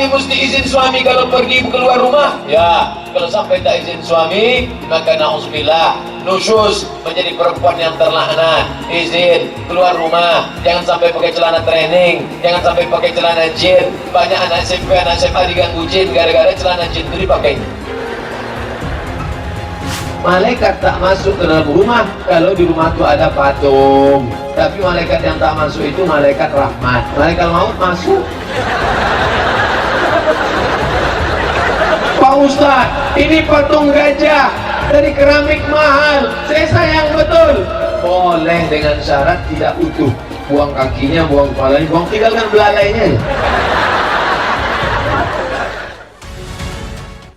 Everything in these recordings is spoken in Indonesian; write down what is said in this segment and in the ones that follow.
Istri mesti izin suami kalau pergi keluar rumah. Ya, kalau sampai tak izin suami, maka na'udzubillah, nusyuz, menjadi perempuan yang terlaknat. Izin keluar rumah, jangan sampai pakai celana training, jangan sampai pakai celana jin. Banyak anak SMP, anak SMA diganggu jin gara-gara celana jin itu dipakai. Malaikat tak masuk ke dalam rumah kalau di rumah itu ada patung. Tapi malaikat yang tak masuk itu malaikat rahmat. Malaikat maut masuk. Pak Ustaz, ini patung gajah dari keramik mahal, saya sayang betul. Boleh dengan syarat tidak utuh. Buang kakinya, buang kepalanya, tinggalkan belalainya.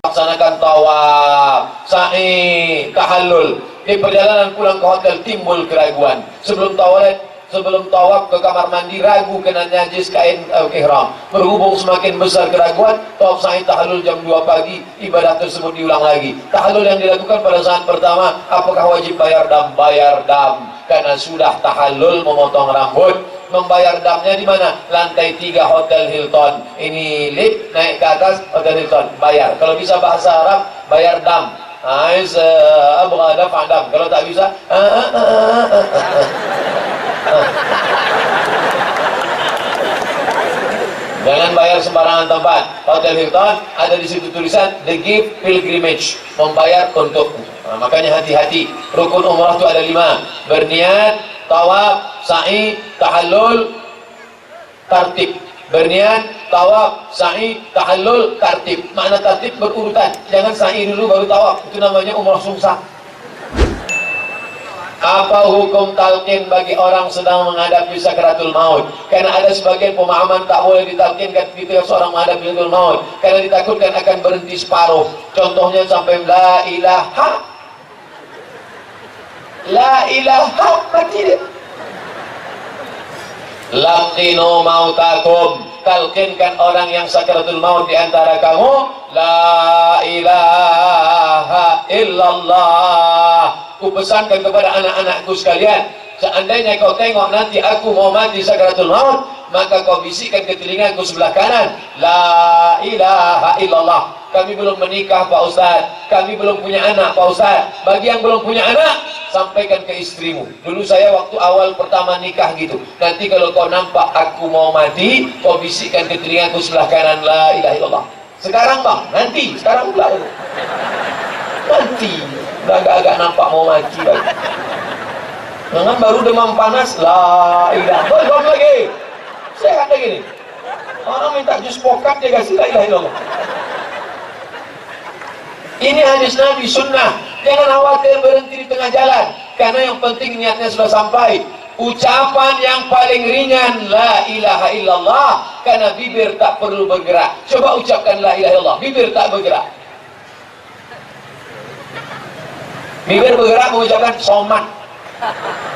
Laksanakan tawaf, sa'i, tahallul. Di perjalanan pulang ke hotel timbul keraguan. Sebelum tawaf ke kamar mandi ragu kena najis kain ihram. Berhubung semakin besar keraguan, tawaf sa'i tahallul jam 2 pagi, ibadah tersebut diulang lagi. Tahallul yang dilakukan pada saat pertama, apakah wajib bayar dam? Bayar dam. Karena sudah tahallul memotong rambut. Membayar damnya di mana? Lantai 3 Hotel Hilton. Ini lift naik ke atas Hotel Hilton, bayar. Kalau bisa bahasa Arab, bayar dam. Abgha daf'a dam. Kalau tak bisa, jangan bayar sembarangan tempat. Hotel Hilton ada di situ tulisan The Gift Pilgrimage, membayar untuk. Nah, makanya hati-hati. Rukun umrah itu ada 5. Berniat, tawaf, sa'i, tahallul, tartib. Berniat, tawaf, sa'i, tahallul, tartib. Makna tartib berurutan. Jangan sa'i dulu baru tawaf. Itu namanya umrah sungsang. Apa hukum talqin bagi orang sedang menghadapi sakaratul maut? Karena ada sebagian pemahaman tak boleh ditalqinkan ketika seorang menghadapi sakaratul maut, karena ditakutkan akan berhenti separuh. Contohnya sampai la ilaha mati dia. Laqinu mautakum, talqinkan orang yang sakaratul maut di antara kamu, la ilaha illallah. Ku pesankan kepada anak-anakku sekalian, seandainya kau tengok nanti aku mau mati sakaratul maut, maka kau bisikkan ke telingaku sebelah kanan, la ilaha illallah. Kami belum menikah Pak Ustaz, kami belum punya anak Pak Ustaz. Bagi yang belum punya anak, sampaikan ke istrimu. Dulu saya waktu awal pertama nikah gitu, nanti kalau kau nampak aku mau mati, kau bisikkan ke telingaku sebelah kanan, la ilaha illallah. Sekarang bang, nanti, sekarang pula nanti, udah agak-agak nampak mau mati lagi. Jangan baru demam panas, la ilaha illallah lagi, sehat lagi nih. Orang minta jus pokat dia kasih la ilaha illallah. Ini hadis Nabi sunnah. Jangan khawatir berhenti di tengah jalan, karena yang penting niatnya sudah sampai. Ucapan yang paling ringan la ilaha illallah, karena bibir tak perlu bergerak. Coba ucapkan la ilaha illallah, bibir tak bergerak. Bibir bergerak mengucapkan somat,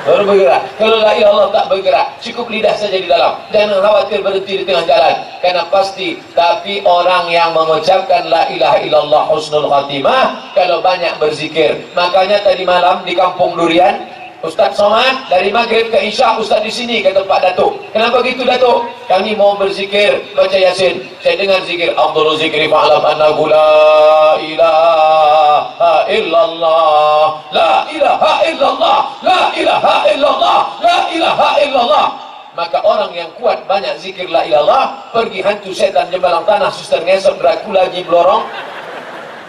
baru bergerak. Kalau la ilaha illallah tak bergerak, cukup lidah saja di dalam. Jangan khawatir berhenti di tengah jalan, karena pasti. Tapi orang yang mengucapkan la ilaha illallah husnul khatimah kalau banyak berzikir. Makanya tadi malam di Kampung Durian, Ustaz Somad dari maghrib ke isya, Ustaz di sini kata Pak Datuk. Kenapa gitu Datuk? Kami mau berzikir, baca Yasin. Saya dengar zikir, afdhalul zikri fa'lam annahu la ilaha illallah, la ilaha illallah, la ilaha illallah, la ilaha illallah. Maka orang yang kuat banyak zikir la ilallah, pergi hantu setan jembalang tanah, suster ngesot, Dracula, Jiblorong,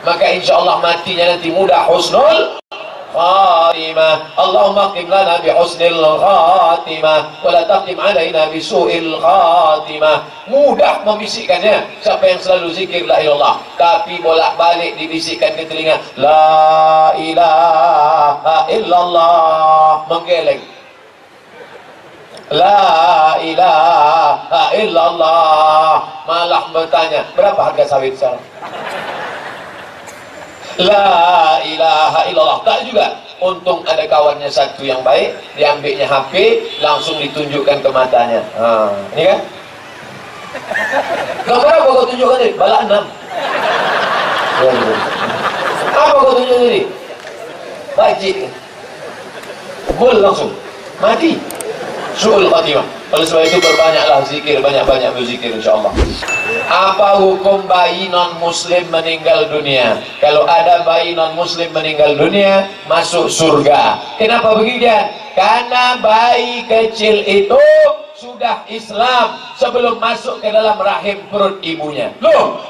maka insyaAllah matinya nanti mudah husnul khatimah. Allahumma qim lana bi husnil khatimah wa la taqim alaina bi su'il khatimah. Mudah membisikkannya siapa yang selalu zikir la ilallah, tapi bolak-balik dibisikkan ke telinga la ilaha illallah, menggeleng. La ilaha illallah, malah bertanya berapa harga sawit sekarang. La ilaha illallah, tak juga. Untung ada kawannya satu yang baik, diambilnya HP, langsung ditunjukkan ke matanya. Ini kan? Gambar apa kau tunjukkan tadi? Bala 6. Apa kau tunjukkan tadi? Bajik. Gol langsung, mati. Su'ul khatimah. Oleh sebab itu perbanyaklah zikir, banyak-banyak berzikir insyaallah. Apa hukum bayi non muslim meninggal dunia? Kalau ada bayi non muslim meninggal dunia, masuk surga. Kenapa begitu? Karena bayi kecil itu sudah Islam sebelum masuk ke dalam rahim perut ibunya. Loh,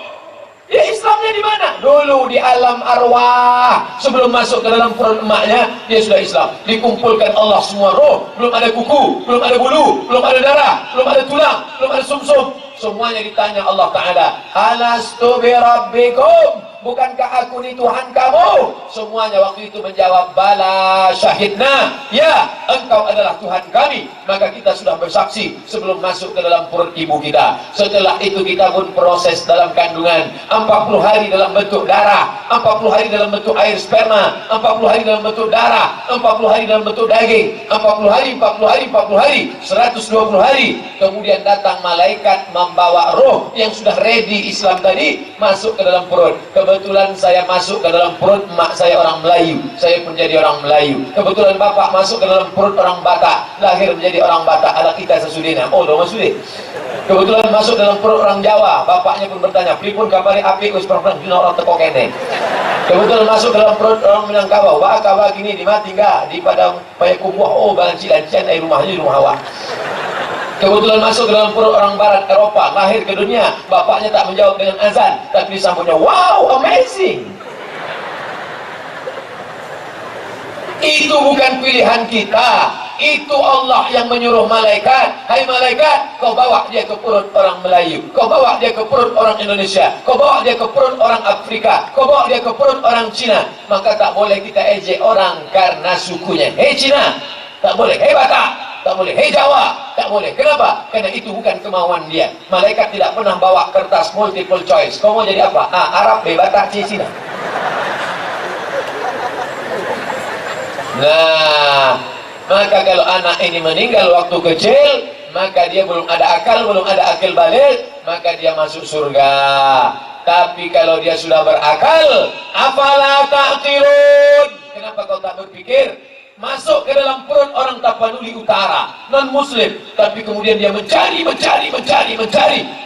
ya Islamnya di mana? Dulu di alam arwah, sebelum masuk ke dalam perut emaknya, dia sudah Islam. Dikumpulkan Allah semua roh, belum ada kuku, belum ada bulu, belum ada darah, belum ada tulang, belum ada sumsum. Semuanya ditanya Allah Ta'ala, alastu bi rabbikum, bukankah aku ni Tuhan kamu? Semuanya waktu itu menjawab, bala syahidna, ya engkau adalah Tuhan kami. Maka kita sudah bersaksi sebelum masuk ke dalam perut ibu kita. Setelah itu kita pun proses dalam kandungan 40 hari dalam bentuk darah, 40 hari dalam bentuk air sperma, 40 hari dalam bentuk darah, 40 hari dalam bentuk daging, 40 hari, 40 hari, 40 hari, 120 hari. Kemudian datang malaikat membawa roh yang sudah ready Islam tadi masuk ke dalam perut. Kebetulan saya masuk ke dalam perut mak saya orang Melayu, saya pun jadi orang Melayu. Kebetulan bapak masuk ke dalam perut orang Batak, lahir menjadi orang Batak. Anak kita sesudina, oh dong masudin. Kebetulan masuk dalam perut orang Jawa, bapaknya pun bertanya, pripun kabari api us perempuan dina orang teko kene. Kebetulan masuk dalam perut orang Minangkabau, wah kabar gini di mati enggak di padang Payakumbuh, oh balanci lancian dari rumahnya di rumah awak. Kebetulan masuk ke dalam perut orang barat Eropa, lahir ke dunia, bapaknya tak menjawab dengan azan, tapi disambutnya, wow, amazing. Itu bukan pilihan kita, itu Allah yang menyuruh malaikat, hai malaikat, kau bawa dia ke perut orang Melayu, kau bawa dia ke perut orang Indonesia, kau bawa dia ke perut orang Afrika, kau bawa dia ke perut orang Cina. Maka tak boleh kita ejek orang karena sukunya. Hei Cina, tak boleh. Hei Batak, tak boleh. Hei Jawa, tak boleh. Kenapa? Karena itu bukan kemauan dia. Malaikat tidak pernah bawa kertas multiple choice. Kau mau jadi apa? Arab, Batak, Cina. Nah, maka kalau anak ini meninggal waktu kecil, maka dia belum ada akal balik, maka dia masuk surga. Tapi kalau dia sudah berakal, afala ta'qilun? Kenapa kau tak berpikir? Masuk ke dalam perut orang Tapanuli Utara, non muslim, tapi kemudian dia mencari,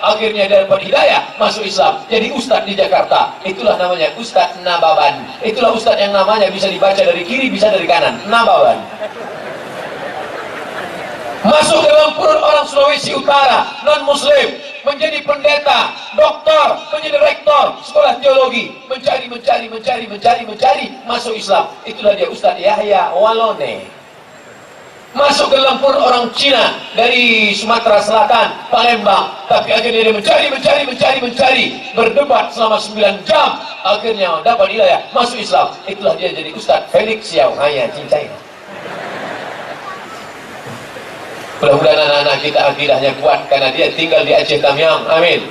akhirnya dia dapat hidayah, masuk Islam, jadi ustadz di Jakarta. Itulah namanya Ustadz Nababan. Itulah ustadz yang namanya bisa dibaca dari kiri, bisa dari kanan, Nababan. Masuk ke dalam perut orang Sulawesi Utara, non muslim, menjadi pendeta, doktor, menjadi rektor sekolah teologi, mencari, masuk Islam. Itulah dia Ustadz Yahya Walone. Masuk ke dalam perut orang Cina dari Sumatera Selatan, Palembang, tapi akhirnya dia mencari, berdebat selama 9 jam, akhirnya dapat hidayah, masuk Islam. Itulah dia jadi Ustadz Felix Xiao Haya Cincai. Mudah-mudahan anak-anak kita akidahnya kuat karena dia tinggal di Aceh Tamiang. Amin.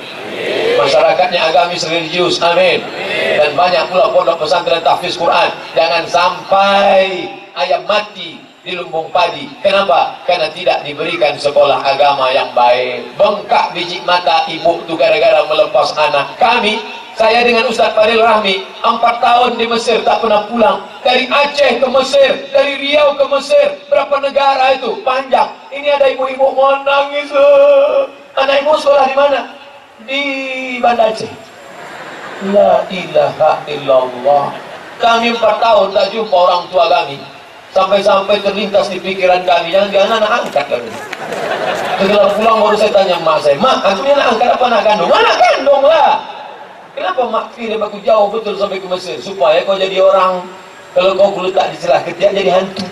Masyarakatnya agamis religius. Amin. Dan banyak pula pondok pesantren tahfiz Quran. Jangan sampai ayam mati di lumbung padi. Kenapa? Karena tidak diberikan sekolah agama yang baik. Bengkak biji mata ibu itu gara-gara melepas anak. Saya dengan Ustaz Fadil Rahmi 4 tahun di Mesir tak pernah pulang. Dari Aceh ke Mesir, dari Riau ke Mesir, berapa negara itu panjang. Ini ada ibu-ibu mau nangis. Anak ibu sekolah di mana? Di Banda Aceh. La ilaha illallah. Kami 4 tahun tak jumpa orang tua kami. Sampai-sampai terlintas di pikiran kami, jangan anak angkat kami. Setelah pulang baru saya tanya mak saya, mak, aku ini anak angkat apa anak kandung? Anak kandung lah. Kenapa mak kirim aku jauh betul sampai ke Mesir? Supaya kau jadi orang, kalau kau letak di celah ketiak jadi hantu.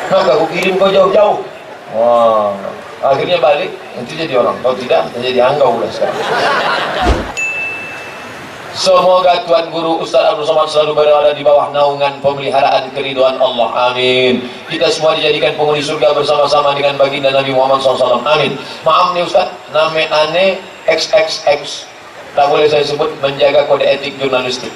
Maka aku kirim kau jauh-jauh. Wah, akhirnya balik, nanti jadi orang. Kalau tidak, jadi anggau lah sekarang. Semoga Tuan Guru Ustaz Abdul Somad selalu berada di bawah naungan pemeliharaan keridhaan Allah. Amin. Kita semua dijadikan penghuni surga bersama-sama dengan baginda Nabi Muhammad SAW. Amin. Maaf nih Ustaz, nama aneh XXX. Tak boleh saya sebut, menjaga kode etik jurnalistik.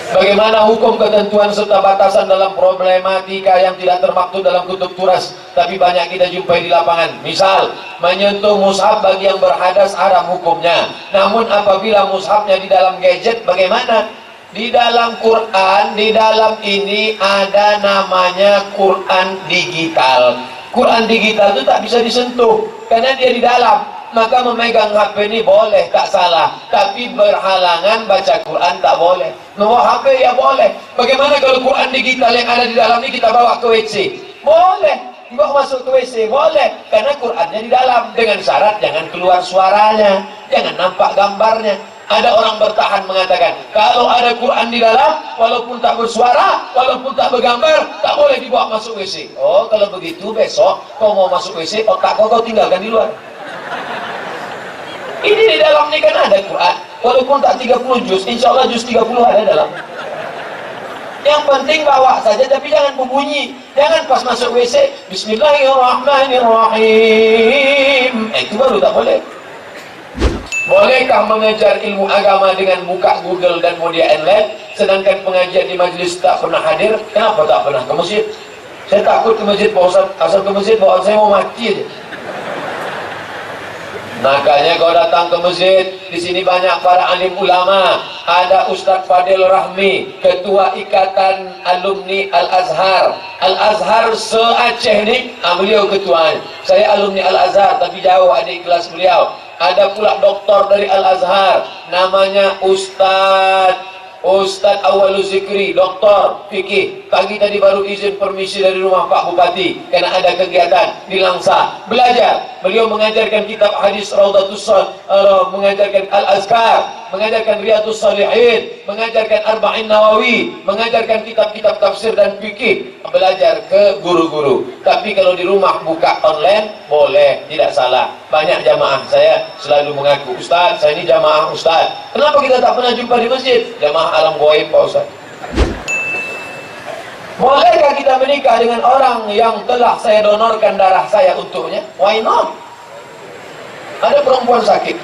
Bagaimana hukum, ketentuan serta batasan dalam problematika yang tidak termaktub dalam kutub turas tapi banyak kita jumpai di lapangan? Misal, menyentuh mushaf bagi yang berhadas haram hukumnya. Namun apabila mushafnya di dalam gadget, bagaimana? Di dalam Quran, di dalam ini ada namanya Quran digital. Quran digital itu tak bisa disentuh karena dia di dalam. Maka memegang HP ini boleh, tak salah, tapi berhalangan baca Quran tak boleh. Membawa HP ya boleh. Bagaimana kalau Quran digital yang ada di dalam ini kita bawa ke WC? Boleh. Dibawa masuk ke WC? Boleh. Karena Qurannya di dalam. Dengan syarat jangan keluar suaranya, jangan nampak gambarnya. Ada orang bertahan mengatakan, kalau ada Quran di dalam, walaupun tak bersuara, walaupun tak bergambar, tak boleh dibawa masuk WC. Oh, kalau begitu besok kau mau masuk WC, otak kau tinggalkan di luar. Ini di dalam ini kan ada Quran, walaupun tak 30 juz, insya Allah juz 30 ada dalam. Yang penting bawa saja, tapi jangan berbunyi. Jangan pas masuk WC, Bismillahirrahmanirrahim. Itu baru tak boleh. Bolehkah mengajar ilmu agama dengan buka Google dan media online, sedangkan pengajian di majlis tak pernah hadir? Kenapa tak pernah ke masjid? Saya takut ke masjid, Pak Ustaz. Asal ke masjid, Pak saya mau mati aja. Makanya kau datang ke masjid, di sini banyak para alim ulama. Ada Ustaz Fadil Rahmi, Ketua Ikatan Alumni Al-Azhar. Al-Azhar se-Aceh ni, beliau ketuanya. Saya alumni Al-Azhar, tapi jauh adik kelas beliau. Ada pula doktor dari Al-Azhar, namanya Ustadz Awalul Zikri, doktor fikih. Pagi tadi baru izin permisi dari rumah Pak Bupati karena ada kegiatan di Langsa. Belajar, beliau mengajarkan kitab hadis Raudatus mengajarkan Al-Azkar, mengajarkan Riyadhus Shalihin, mengajarkan Arba'in Nawawi, mengajarkan kitab-kitab tafsir dan fikih. Belajar ke guru-guru. Tapi kalau di rumah buka online, boleh, tidak salah. Banyak jamaah saya selalu mengaku, Ustaz, saya ini jamaah Ustaz. Kenapa kita tak pernah jumpa di masjid? Jamaah alam gaib, Pak Ustaz. Bolehkah kita menikah dengan orang yang telah saya donorkan darah saya untuknya? Why not? Ada perempuan sakit,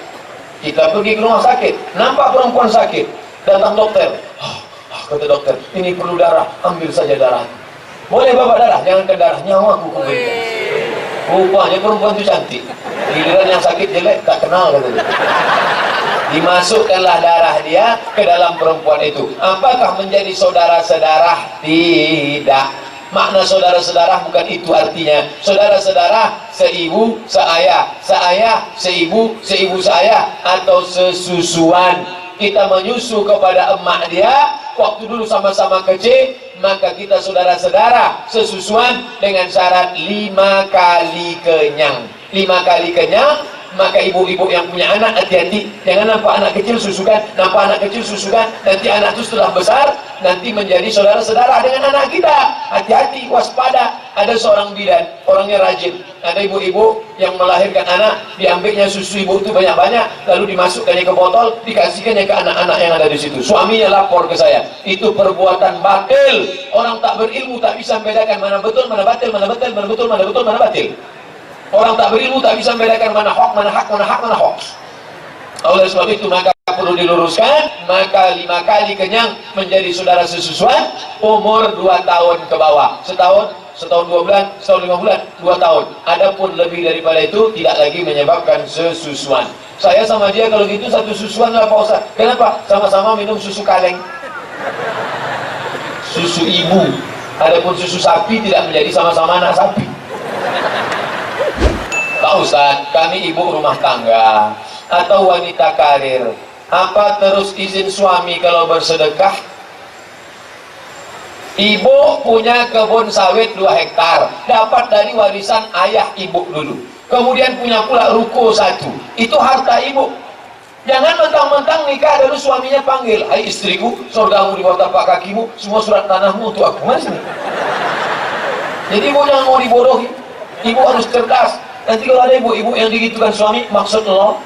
kita pergi ke rumah sakit, nampak perempuan sakit, datang dokter. Kata dokter, ini perlu darah, ambil saja darah. Boleh bapak darah, jangan ke darah, nyawaku kuberikan. Rupanya perempuan itu cantik. Giliran yang sakit jelek, tak kenal katanya. Dimasukkanlah darah dia ke dalam perempuan itu. Apakah menjadi saudara sedarah? Tidak. Makna saudara-saudara bukan itu artinya. Saudara-saudara seibu, seayah, seayah, seibu, seibu seayah, atau sesusuan. Kita menyusu kepada emak dia waktu dulu sama-sama kecil, maka kita saudara-saudara sesusuan dengan syarat 5 kali kenyang. 5 kali kenyang. Maka ibu-ibu yang punya anak hati-hati, jangan nampak anak kecil susukan, nampak anak kecil susukan, nanti anak itu setelah besar nanti menjadi saudara-saudara dengan anak kita. Hati-hati, waspada. Ada seorang bidan, orangnya rajin. Ada ibu-ibu yang melahirkan anak, diambilnya susu ibu itu banyak-banyak, lalu dimasukkannya ke botol, dikasihkannya ke anak-anak yang ada di situ. Suaminya lapor ke saya, itu perbuatan batil. Orang tak berilmu tak bisa membedakan mana betul, mana batil, mana betul, mana betul, mana betul, mana batil. Orang tak berilmu tak bisa membedakan mana hak, mana hak, mana hak, mana hoax. Oleh sebab itu maka perlu diluruskan, maka 5 kali kenyang menjadi saudara sesusuan, umur 2 tahun ke bawah. Setahun 2 bulan, setahun 5 bulan, 2 tahun. Adapun lebih daripada itu tidak lagi menyebabkan sesusuan. Saya sama dia kalau gitu satu susuan lah Pak Ustaz. Kenapa? Sama-sama minum susu kaleng, susu ibu. Adapun susu sapi tidak menjadi sama-sama anak sapi. Pak Ustaz, kami ibu rumah tangga atau wanita karir, apa terus izin suami kalau bersedekah? Ibu punya kebun sawit 2 hektar, dapat dari warisan ayah ibu dulu. Kemudian punya pula ruko 1, itu harta ibu. Jangan mentang-mentang nikah lalu suaminya panggil, hai istriku, surgamu di bawah tapak kakimu, semua surat tanahmu untuk aku. Mas, jadi ibu jangan mau dibodohi, ibu harus cerdas. Nanti kalau ada ibu-ibu yang digitukan suami, maksud Allah,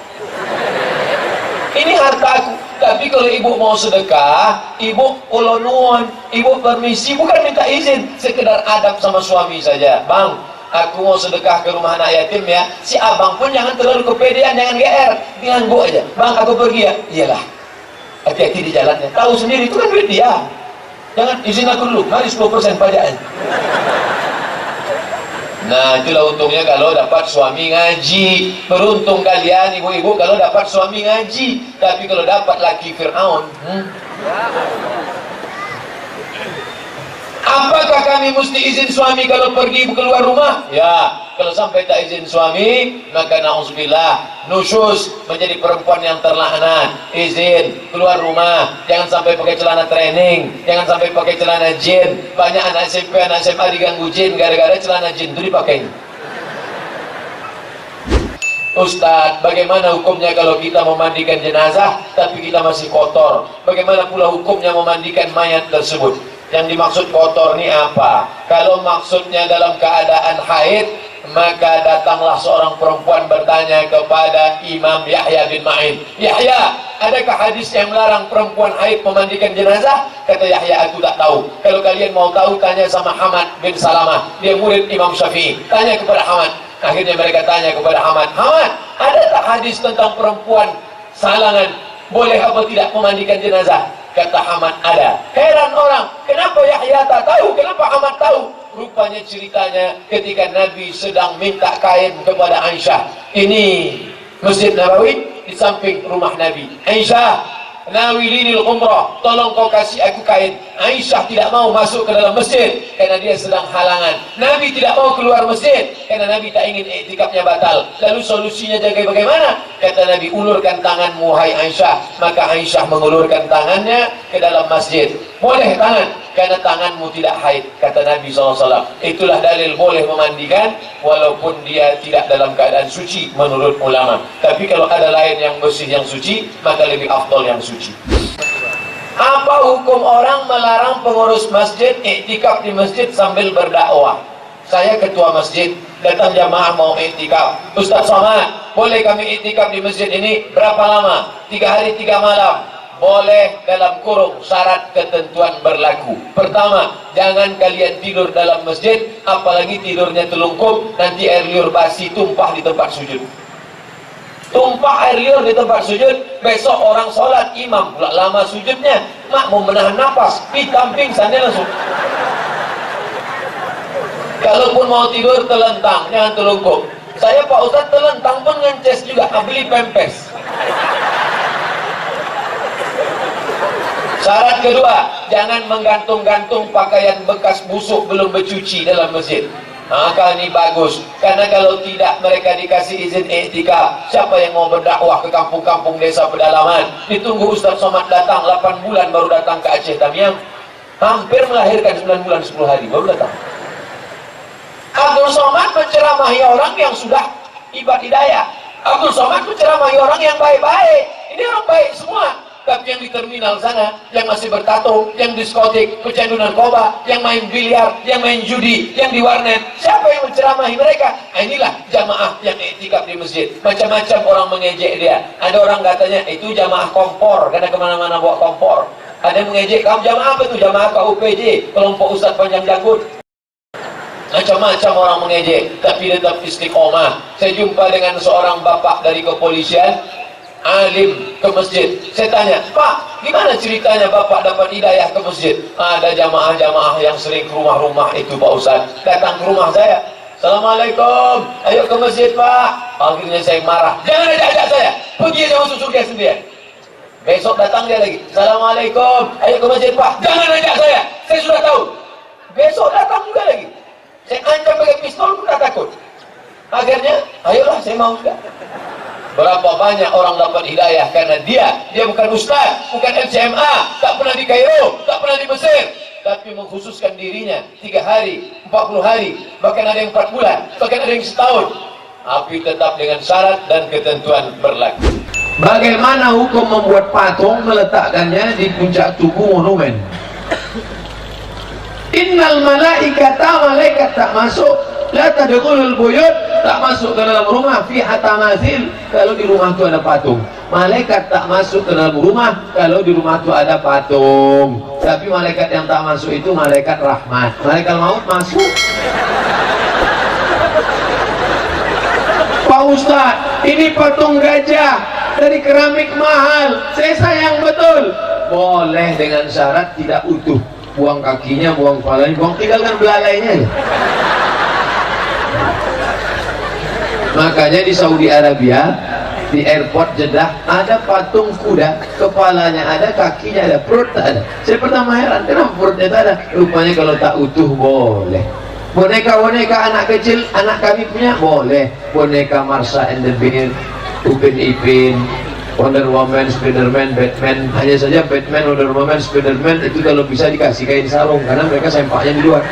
ini harta aku. Tapi kalau ibu mau sedekah, ibu ulon, ibu permisi, bukan minta izin, sekedar adab sama suami saja. Bang, aku mau sedekah ke rumah anak yatim ya. Si abang pun jangan terlalu kepedean, jangan GR, nganggu aja. Bang, aku pergi ya. Iyalah, hati-hati di jalannya. Tahu sendiri itu kan duit dia. Jangan izin aku dulu, mari 10% pajaknya. Nah, itulah untungnya kalau dapat suami ngaji. Beruntung kalian ibu-ibu kalau dapat suami ngaji. Tapi kalau dapat laki Fir'aun, Apakah kami mesti izin suami kalau pergi keluar rumah? Ya, kalau sampai tak izin suami, maka na'udzubillah, nusyus, menjadi perempuan yang terlaknat. Izin keluar rumah, jangan sampai pakai celana training, jangan sampai pakai celana jin. Banyak anak SMP, anak SMA diganggu jin gara-gara celana jin itu dipakai. Ustaz, bagaimana hukumnya kalau kita memandikan jenazah tapi kita masih kotor? Bagaimana pula hukumnya memandikan mayat tersebut? Yang dimaksud kotor ini apa? Kalau maksudnya dalam keadaan haid, maka datanglah seorang perempuan bertanya kepada Imam Yahya bin Ma'in, Yahya, adakah hadis yang melarang perempuan haid memandikan jenazah? Kata Yahya, aku tak tahu. Kalau kalian mau tahu, tanya sama Hamad bin Salamah, dia murid Imam Syafi'i. Tanya kepada Hamad. Akhirnya mereka tanya kepada Hamad, Hamad, ada tak hadis tentang perempuan salangan boleh apa tidak memandikan jenazah? Kata Hamad, ada. Heran orang, kenapa Yahya tak tahu, kenapa Hamad tahu? Rupanya ceritanya ketika Nabi sedang minta kain kepada Aisyah. Ini Masjid Nabawi di samping rumah Nabi. Aisyah, nawilinil umrah, tolong kau kasih aku kain. Aisyah tidak mau masuk ke dalam masjid karena dia sedang halangan. Nabi tidak mau keluar masjid karena Nabi tak ingin iktikafnya batal. Lalu solusinya jaga bagaimana? Kata Nabi, ulurkan tanganmu hai Aisyah. Maka Aisyah mengulurkan tangannya ke dalam masjid. Boleh tangan karena tanganmu tidak haid, kata Nabi SAW. Itulah dalil boleh memandikan walaupun dia tidak dalam keadaan suci menurut ulama. Tapi kalau ada lain yang bersih yang suci, maka lebih afdal yang suci. Apa hukum orang melarang pengurus masjid iktikaf di masjid sambil berdakwah? Saya ketua masjid, datang jamaah mau iktikaf. Ustaz Somad, boleh kami iktikaf di masjid ini berapa lama? 3 hari 3 malam. Boleh dalam kurung, syarat ketentuan berlaku. Pertama, jangan kalian tidur dalam masjid, apalagi tidurnya telungkup, nanti air liur basi tumpah di tempat sujud. Tumpah air liur di tempat sujud, besok orang sholat, imam pula lama sujudnya, makmum menahan nafas, pingsan dia langsung. Kalaupun mau tidur telentang, jangan telungkup. Saya Pak Ustaz telentang pun ngences juga, beli pempes. Syarat kedua, jangan menggantung-gantung pakaian bekas busuk belum bercuci dalam masjid. Maka ini bagus, karena kalau tidak mereka dikasih izin iktikaf, siapa yang mau berdakwah ke kampung-kampung desa pedalaman? Ditunggu Ustaz Somad datang 8 bulan baru datang ke Aceh Tamiang. Hampir melahirkan 9 bulan 10 hari baru datang. Abdul Somad menceramahi orang yang sudah ibad hidayah. Abdul Somad menceramahi orang yang baik-baik. Ini orang baik semua. Tapi yang di terminal sana, yang masih bertato, yang diskotik, pecandu narkoba, yang main biliar, yang main judi, yang di warnet, siapa yang menceramahi mereka? Nah, inilah jamaah yang iktikaf di masjid. Macam-macam orang mengejek dia. Ada orang katanya, itu jamaah kompor, karena kemana-mana bawa kompor. Ada yang mengejek, kamu jamaah apa itu? Jamaah KUPJ, kelompok Ustaz Panjang Janggut. Macam-macam orang mengejek, tapi tetap istiqomah. Saya jumpa dengan seorang bapak dari kepolisian, alim ke masjid. Saya tanya, Pak, gimana ceritanya Bapak dapat hidayah ke masjid? Ada jamaah-jamaah yang sering ke rumah-rumah itu Pak Ustaz. Datang ke rumah saya, Assalamualaikum, ayo ke masjid Pak. Akhirnya saya marah, jangan ajak-ajak saya, pergi aja masuk surga sendirian. Besok datang dia lagi, Assalamualaikum, ayo ke masjid Pak. Jangan ajak saya sudah tahu. Besok datang juga lagi. Saya ancam pakai pistol pun tak takut. Akhirnya, ayolah saya mau juga. Berapa banyak orang dapat hidayah karena dia bukan ustaz, bukan LCMA, tak pernah di Kairo, tak pernah di Mesir, tapi mengkhususkan dirinya 3 hari, 40 hari, bahkan ada yang 4 bulan, bahkan ada yang setahun. Tapi tetap dengan syarat dan ketentuan berlaku. Bagaimana hukum membuat patung meletakkannya di puncak tugu monumen? Innal malaikata, malaikat tak masuk, la tadkhulul buyut, tak masuk ke dalam rumah fi hatamathil, kalau di rumah itu ada patung. Malaikat tak masuk ke dalam rumah kalau di rumah itu ada patung. Tapi malaikat yang tak masuk itu malaikat rahmat. Malaikat maut masuk. Pak Ustaz, ini patung gajah dari keramik mahal, saya sayang betul. Boleh dengan syarat tidak utuh. Buang kakinya, buang kepalanya, tinggalkan belalainya aja. Makanya di Saudi Arabia di airport Jeddah ada patung kuda, kepalanya ada, kakinya ada, perut tak ada. Saya pertama heran, kenapa perutnya tak ada? Rupanya kalau tak utuh boleh. Boneka-boneka anak kecil, anak kami punya boleh. Boneka Marsha and the Bear, Upin Ipin, Wonder Woman, Spiderman, Batman. Hanya saja Batman, Wonder Woman, Spiderman itu kalau bisa dikasih kain sarung karena mereka sempaknya di luar.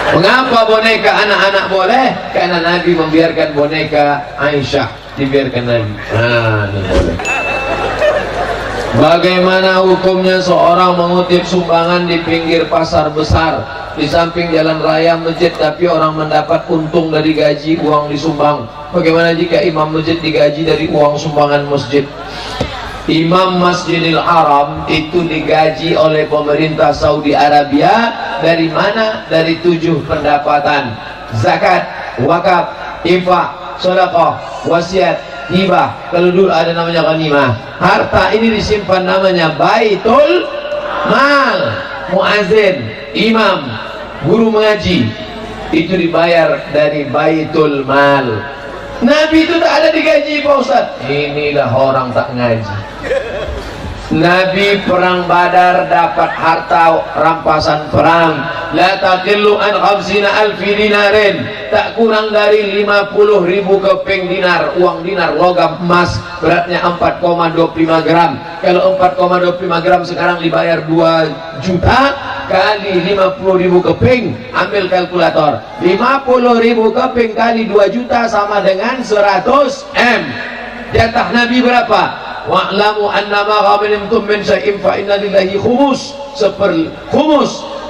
Mengapa boneka anak-anak boleh? Karena Nabi membiarkan boneka Aisyah, dibiarkan Nabi. Ini boleh. Bagaimana hukumnya seorang mengutip sumbangan di pinggir pasar besar, di samping jalan raya masjid, tapi orang mendapat untung dari gaji uang disumbang? Bagaimana jika imam masjid digaji dari uang sumbangan masjid? Imam Masjidil Haram itu digaji oleh pemerintah Saudi Arabia dari mana? Dari 7 pendapatan: zakat, wakaf, infak, sedekah, wasiat, hibah. Kalau dulu ada namanya ghanimah. Harta ini disimpan namanya Baitul Mal. Muazin, imam, guru mengaji itu dibayar dari Baitul Mal. Nabi itu tak ada digaji, Pak Ustaz. Inilah orang tak ngaji. Nabi perang Badar dapat harta rampasan perang, la taqillu an 50,000 dinarin, tak kurang dari 50.000 keping dinar, uang dinar logam emas, beratnya 4,25 gram. Kalau 4,25 gram sekarang dibayar 2 juta kali 50.000 keping, ambil kalkulator. 50.000 keping kali 2 juta sama dengan 100 M. Jatah Nabi berapa? Wa'lamu annama ghamintum min syai'in fa inna lillahi khumus,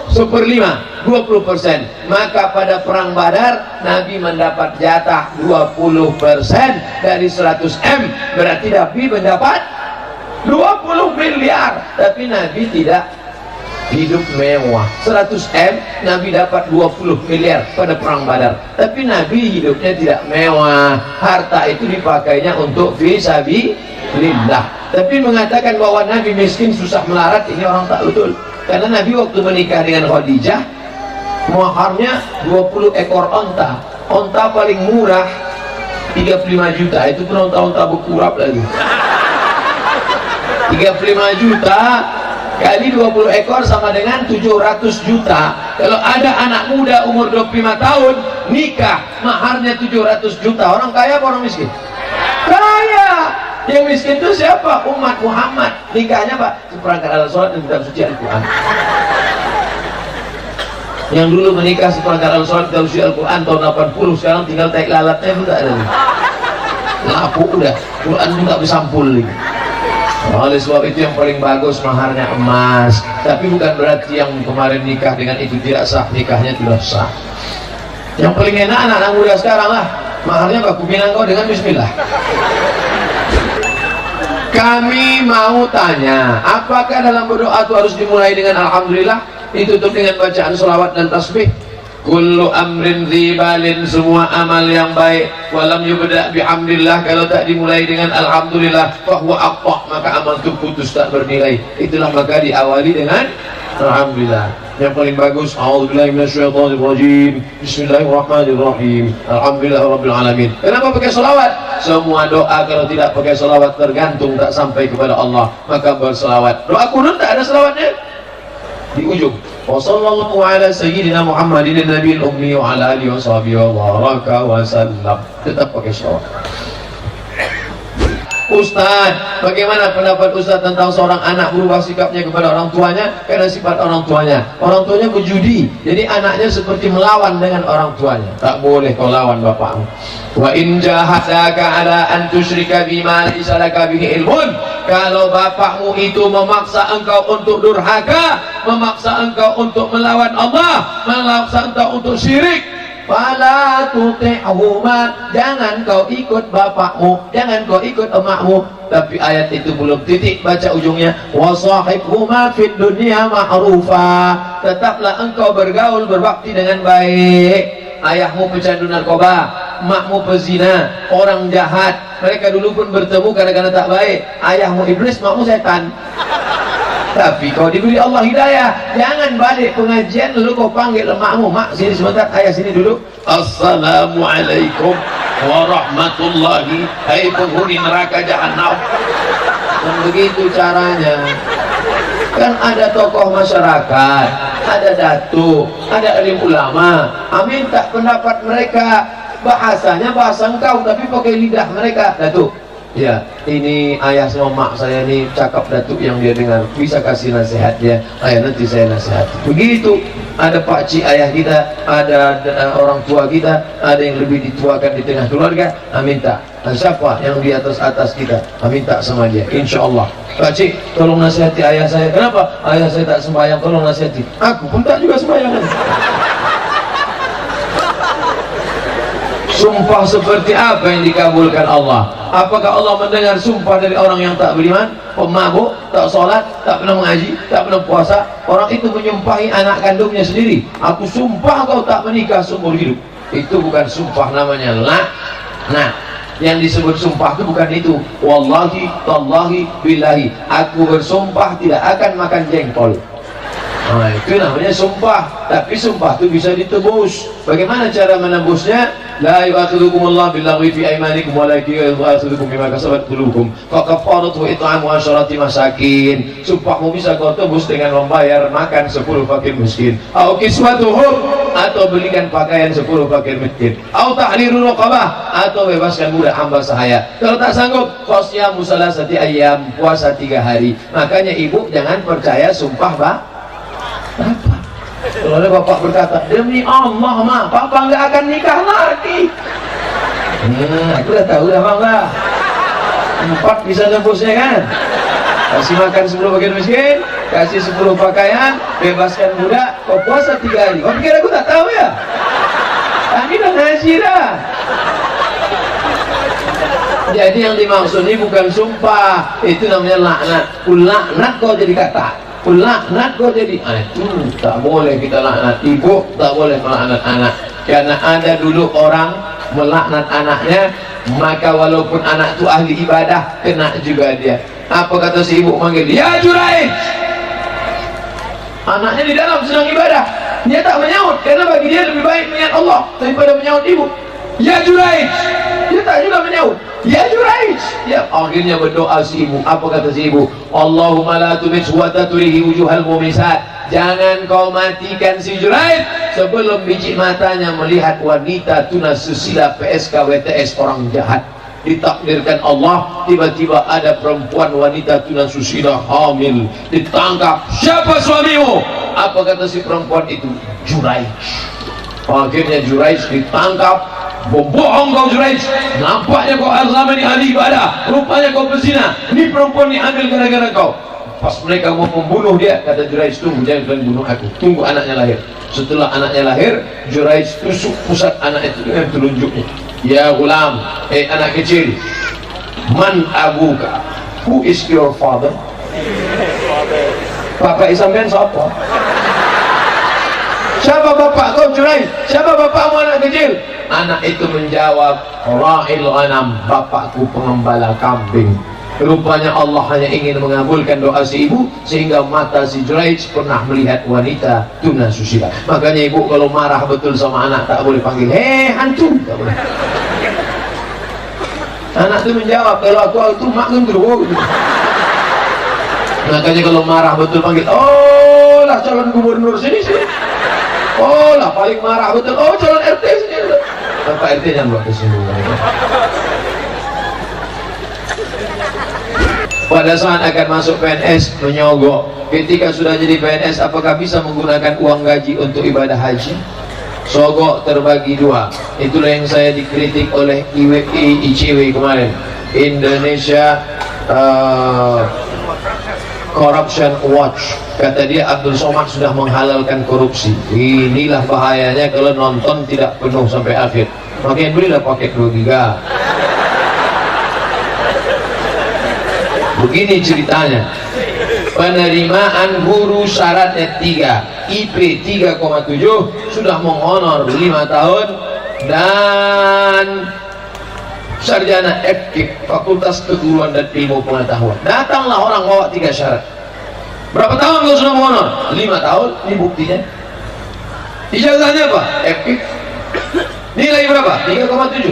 seperlima, 20%. Maka pada perang Badar Nabi mendapat jatah 20% dari 100 M. Berarti Nabi mendapat 20 miliar. Tapi Nabi tidak hidup mewah. 100 M Nabi dapat 20 miliar pada perang Badar. Tapi Nabi hidupnya tidak mewah. Harta itu dipakainya untuk fisabilillah. Tapi mengatakan bahwa Nabi miskin susah melarat, ini orang tak betul. Karena Nabi waktu menikah dengan Khadijah, maharnya 20 ekor onta. Onta paling murah 35 juta. Itu pun onta-onta bekurap lagi. 35 juta kali 20 ekor sama dengan 700 juta. Kalau ada anak muda umur 25 tahun nikah, maharnya 700 juta. Orang kaya apa orang miskin? Kaya. Yang miskin itu siapa? Umat Muhammad. Nikahnya Pak, seperangkat alat sholat dan kitab suci Al-Quran. Yang dulu menikah seperangkat alat sholat kitab suci Al-Quran tahun 80, sekarang tinggal taik lalatnya pun tak ada. Lapu udah, Quran pun tak bersampul lagi. Oleh sebab itu yang paling bagus maharnya emas. Tapi bukan berarti yang kemarin nikah dengan itu tidak sah, nikahnya tidak sah. Yang paling enak anak-anak muda sekarang lah, maharnya baku minang kau dengan bismillah. Kami mau tanya, apakah dalam berdoa itu harus dimulai dengan alhamdulillah, ditutup dengan bacaan sholawat dan tasbih? Kullu amrin dzibalin, semua amal yang baik, walam yubda bihamdillah, kalau tak dimulai dengan alhamdulillah, fahuwa aqta, maka amal itu putus, tak bernilai. Itulah maka diawali dengan alhamdulillah. Yang paling bagus, a'udzubillahi minasyaitonirrajim, bismillahirrahmanirrahim, alhamdulillahirabbil alamin. Kenapa pakai selawat? Semua doa kalau tidak pakai selawat tergantung tak sampai kepada Allah, maka berselawat. Doa kunut tak ada selawatnya di ujung. Wa sallallahu ala sayyidina Muhammadin nabiyil ummi wa ala alihi wa sahbihi wa baraka wa sallam. Tetap pakai selawat. Ustaz, bagaimana pendapat Ustaz tentang seorang anak berubah sikapnya kepada orang tuanya karena sifat orang tuanya? Orang tuanya berjudi, jadi anaknya seperti melawan dengan orang tuanya. Tak boleh kau lawan bapakmu. Wa in jahadaka ala an tusyrika bima laysa laka bihi ilmun. Kalau bapakmu itu memaksa engkau untuk durhaka, memaksa engkau untuk melawan Allah, memaksa engkau untuk syirik, fala tuti'huma, jangan kau ikut bapakmu, jangan kau ikut emakmu. Tapi ayat itu belum titik, baca ujungnya, wa sahibhuma fid dunya ma'rufa, tetaplah engkau bergaul berbakti dengan baik. Ayahmu pecandu narkoba, emakmu pezina, orang jahat, mereka dulu pun bertemu kadang-kadang tak baik. Ayahmu iblis, emakmu setan. Tapi kau diberi Allah hidayah, jangan balik pengajian lalu kau panggil emakmu, mak sini sebentar, ayah sini duduk. Assalamualaikum warahmatullahi, hai penghuni neraka jahanam. Dan begitu caranya. Kan ada tokoh masyarakat, ada datuk, ada alim ulama, minta pendapat mereka, bahasanya bahasa engkau tapi pakai lidah mereka. Datuk, ya ini ayah sama mak saya ini cakap datuk yang dia dengar, bisa kasih nasihat dia, ayah nanti saya nasihat. Begitu. Ada pakcik ayah kita, ada orang tua kita, ada yang lebih dituakan di tengah keluarga, minta. Siapa yang di atas kita, minta sama dia, insya Allah. Pakcik, tolong nasihati ayah saya. Kenapa? Ayah saya tak sembahyang, tolong nasihati. Aku pun tak juga sembahyang. Sumpah seperti apa yang dikabulkan Allah? Apakah Allah mendengar sumpah dari orang yang tak beriman, pemabuk, tak sholat, tak pernah mengaji, tak pernah puasa? Orang itu menyumpahi anak kandungnya sendiri, aku sumpah kau tak menikah seumur hidup. Itu bukan sumpah, namanya laknat. Yang disebut sumpah itu bukan itu. Wallahi, tallahi, billahi, aku bersumpah tidak akan makan jengkol. Nah, itu namanya sumpah. Tapi sumpah itu bisa ditebus. Bagaimana cara menebusnya? La yu'akhidhukumullahu billaghwi fi aymanikum walakin yu'akhidhukum bima kasabat qulubukum. Fa kafaratu it'amu 'asharati masakin. Sumpahmu bisa kau tebus dengan membayar makan 10 fakir miskin. Au kiswatuhum, atau belikan pakaian 10 fakir miskin. Au tahriru raqabah, atau bebaskan budak hamba sahaya. Kalau tak sanggup, fasyamu salasati ayyam, puasa 3 hari. Makanya ibu jangan percaya sumpah bapak. Kalau ada bapak berkata, demi Allah ma, papa nggak akan nikah lagi. Aku udah tahu dah bang. 4 bisa tembusnya kan? Kasih makan 10 bagian miskin, kasih 10 pakaian, bebaskan budak, kau puasa 3 hari. Kau pikir aku tak tahu ya? Kami udah ngaji dah. Jadi yang dimaksud ini bukan sumpah, itu namanya laknat. Laknat kau jadi kata. Laknat kau jadi, itu tak boleh kita laknat. Ibu tak boleh melaknat anak, karena ada dulu orang melaknat anaknya, maka walaupun anak itu ahli ibadah, kena juga dia. Apa kata si ibu manggil, ya Juraij. Anaknya di dalam sedang ibadah, dia tak menyaut, karena bagi dia lebih baik mengingat Allah daripada menyaut ibu. Ya Juraij, dia tak juga menyaut. Ya Juraij, ya akhirnya berdoa si ibu. Apa kata si ibu? Allahumma la tumis wa taturihi wujuhal mumisat. Jangan kau matikan si Juraij sebelum biji matanya melihat wanita tunas susila PSK WTS orang jahat. Ditakdirkan Allah, tiba-tiba ada perempuan wanita tunas susila hamil, ditangkap. Siapa suamimu? Apa kata si perempuan itu? Juraij. Akhirnya Juraij ditangkap. Bohong kau Juraij, nampaknya kau selama ini ahli ibadah, rupanya kau berzina. Ini perempuan ini ambil gara-gara kau. Pas mereka mau membunuh dia, kata Juraij, tunggu, jangan bunuh aku, tunggu anaknya lahir. Setelah anaknya lahir, Juraij tusuk pusat anak itu dengan telunjuknya. Ya gulam, anak kecil, man abuka, who is your father? Bapak Ismail siapa? Siapa bapak kau Juraij? Siapa bapakmu anak kecil? Anak itu menjawab, Ra'il ghanam, bapakku pengembala kambing. Rupanya Allah hanya ingin mengabulkan doa si ibu, sehingga mata si Juraij pernah melihat wanita tunas susila. Makanya ibu kalau marah betul sama anak tak boleh panggil, hei hantu, tak boleh. Anak itu menjawab, kalau aku itu mak gendruwo. Makanya kalau marah betul panggil, oh lah calon gubernur sini. Oh lah paling marah betul, oh calon RT sini. Bapak RT yang buat kesinggungan. Pada saat akan masuk PNS menyogok. Ketika sudah jadi PNS, apakah bisa menggunakan uang gaji untuk ibadah haji? Sogok terbagi 2. Itulah yang saya dikritik oleh ICW kemarin, Indonesia Corruption Watch. Kata dia Abdul Somad sudah menghalalkan korupsi. Inilah bahayanya kalau nonton tidak penuh sampai akhir. Makanya belilah paket 2 giga. Begini ceritanya. Penerimaan guru syaratnya 3, IP 3,7, sudah menghonor 5 tahun, dan sarjana FKIP, Fakultas Keguruan dan Ilmu Pengetahuan. Datanglah orang bawa 3 syarat. Berapa tahun kau sudah menghonor? 5 tahun. Ini buktinya. Ijazahnya apa? FK. Nilai berapa? 3,7.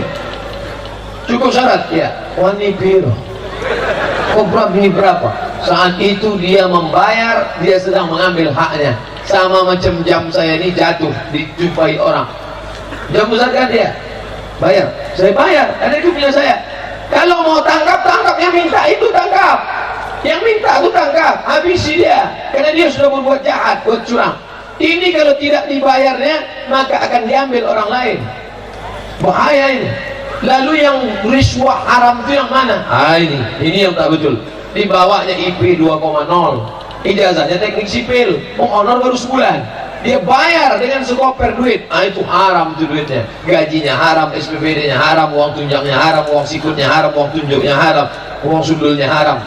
Cukup syarat? Ya. Wani biro. Kau ini berapa? Saat itu dia membayar, dia sedang mengambil haknya. Sama macam jam saya ini jatuh, dijumpai orang. Jam besar kan dia? Bayar. Saya bayar, karena itu punya saya. Kalau mau tangkap, tangkap. Yang minta itu tangkap. Yang minta itu tangkap. Habisi dia. Karena dia sudah berbuat jahat, buat curang. Ini kalau tidak dibayarnya, maka akan diambil orang lain. Bahaya ini. Lalu yang riswah haram itu yang mana? Ini yang tak betul. Dibawanya IP 2,0, ijazahnya teknik sipil, mau honor baru sebulan, dia bayar dengan sekoper duit. Itu haram, itu duitnya. Gajinya haram, SPBD-nya haram, uang tunjangnya haram, uang sikutnya haram, uang tunjuknya haram, uang sundulnya haram.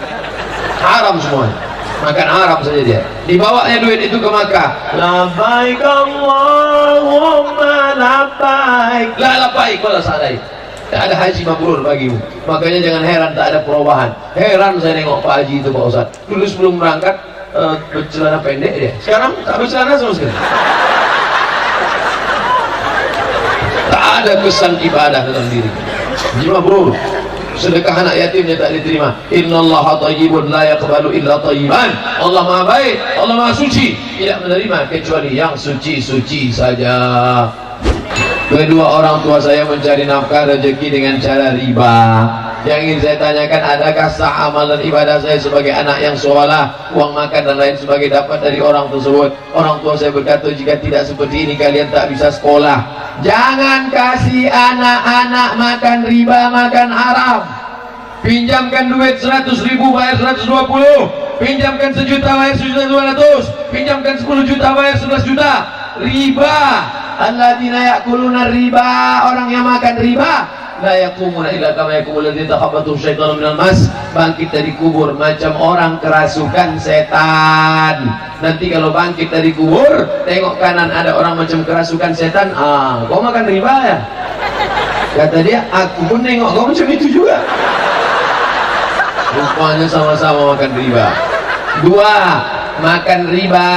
Haram semuanya. Makan haram saja dia. Dibawanya duit itu ke Makkah. Labbaik Allahumma labbaik. La labbaik wala sa'daik. Tak ada haji mabrur bagimu. Makanya jangan heran tak ada perubahan. Heran saya nengok Pak Haji itu Pak Ustaz. Dulu sebelum berangkat bercelana pendek dia. Sekarang tak bercelana sama sekali. Tak ada kesan ibadah dalam diri. Haji mabrur. Sedekah anak yatimnya tak diterima. Innallaha thayyibun la yaqbalu illa thayyiban. Allah Maha baik, Allah Maha suci, tidak menerima kecuali yang suci-suci saja. Kedua orang tua saya mencari nafkah rezeki dengan cara riba. Yang ingin saya tanyakan, adakah sah amalan ibadah saya sebagai anak yang sholah, uang makan dan lain sebagainya dapat dari orang tersebut? Orang tua saya berkata, jika tidak seperti ini kalian tak bisa sekolah. Jangan kasih anak-anak makan riba, makan haram. Pinjamkan duit 100.000 bayar 120, pinjamkan 1 juta bayar 1.200.000, pinjamkan 10 juta bayar 11 juta. Riba. Alladzina ya'kuluna riba, orang yang makan riba la yaqumuna illa kama yaqumul ladzi takhabbathu syaitanu minal mas, bangkit dari kubur macam orang kerasukan setan. Nanti kalau bangkit dari kubur, tengok kanan ada orang macam kerasukan setan, kau makan riba ya? Kata dia, aku pun nengok kau macam itu juga. Rupanya sama-sama makan riba. Dua, makan riba,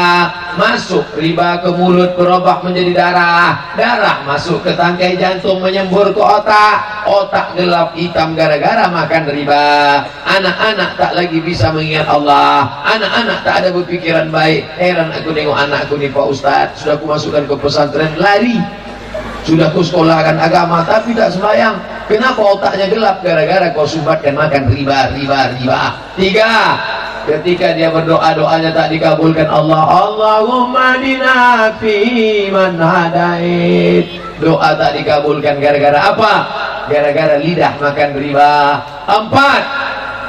masuk riba ke mulut berubah menjadi darah, darah masuk ke tangkai jantung menyembur ke otak, otak gelap hitam gara-gara makan riba. Anak-anak tak lagi bisa mengingat Allah, anak-anak tak ada berpikiran baik. Heran aku tengok anakku nih Pak Ustadz, sudah aku masukkan ke pesantren lari, sudah aku sekolahkan agama tapi tak sembahyang. Kenapa otaknya gelap? Gara-gara kau sumbatkan makan riba. Tiga, ketika dia berdoa, doanya tak dikabulkan Allah. Allahumma dina fi man hadait. Doa tak dikabulkan gara-gara apa? Gara-gara lidah makan riba. Empat,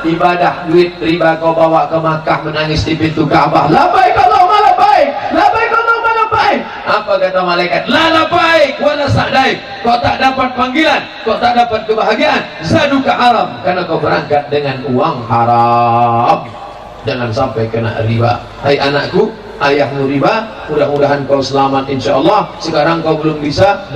ibadah duit riba kau bawa ke Makkah menangis di pintu Ka'bah. Labbaik Allahumma labbaik, labbaik Allahumma labbaik. Apa kata malaikat? La labbaik wala sa'daik. Kau tak dapat panggilan, kau tak dapat kebahagiaan. Zaduka haram, karena kau berangkat dengan uang haram. Jangan sampai kena riba. Hai anakku, ayahmu riba, mudah-mudahan kau selamat insyaallah. Sekarang kau belum bisa,